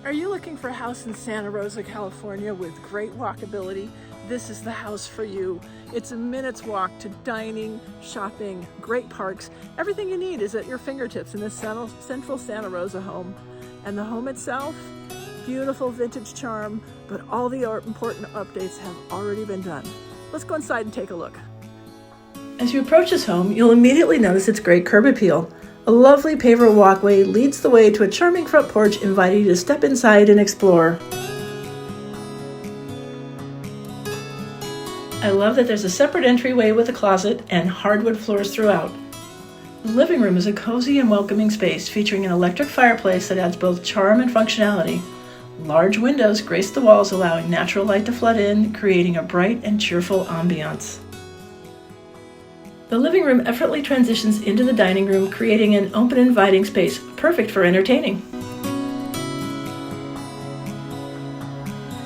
Are you looking for a house in Santa Rosa, California with great walkability? This is the house for you. It's a minute's walk to dining, shopping, great parks. Everything you need is at your fingertips in this central Santa Rosa home. And the home itself, beautiful vintage charm, but all the important updates have already been done. Let's go inside and take a look. As you approach this home, you'll immediately notice its great curb appeal. A lovely paver walkway leads the way to a charming front porch, inviting you to step inside and explore. I love that there's a separate entryway with a closet and hardwood floors throughout. The living room is a cozy and welcoming space featuring an electric fireplace that adds both charm and functionality. Large windows grace the walls, allowing natural light to flood in, creating a bright and cheerful ambiance. The living room effortlessly transitions into the dining room, creating an open, inviting space perfect for entertaining.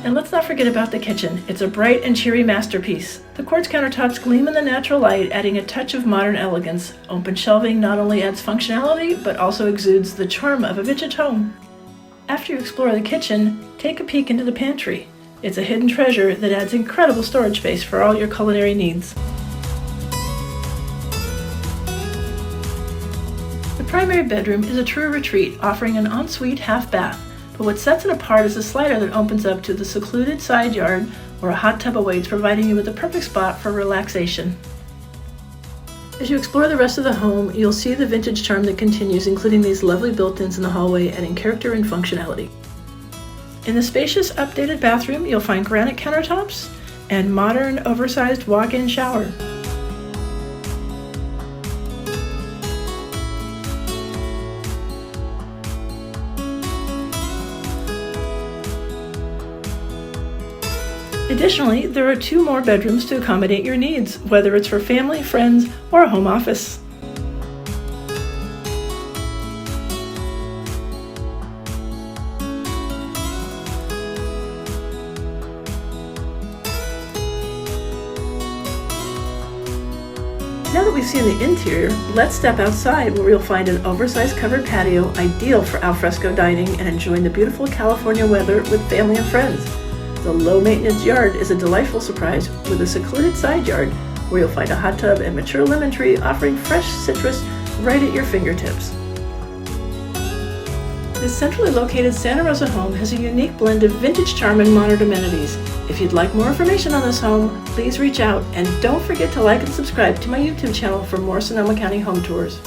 And let's not forget about the kitchen. It's a bright and cheery masterpiece. The quartz countertops gleam in the natural light, adding a touch of modern elegance. Open shelving not only adds functionality, but also exudes the charm of a vintage home. After you explore the kitchen, take a peek into the pantry. It's a hidden treasure that adds incredible storage space for all your culinary needs. The primary bedroom is a true retreat, offering an ensuite half bath, but what sets it apart is a slider that opens up to the secluded side yard where a hot tub awaits, providing you with the perfect spot for relaxation. As you explore the rest of the home, you'll see the vintage charm that continues, including these lovely built-ins in the hallway, adding character and functionality. In the spacious, updated bathroom, you'll find granite countertops and modern, oversized walk-in shower. Additionally, there are 2 more bedrooms to accommodate your needs, whether it's for family, friends, or a home office. Now that we've seen the interior, let's step outside where you'll find an oversized covered patio ideal for alfresco dining and enjoying the beautiful California weather with family and friends. The low-maintenance yard is a delightful surprise with a secluded side yard where you'll find a hot tub and mature lemon tree offering fresh citrus right at your fingertips. This centrally located Santa Rosa home has a unique blend of vintage charm and modern amenities. If you'd like more information on this home, please reach out and don't forget to like and subscribe to my YouTube channel for more Sonoma County home tours.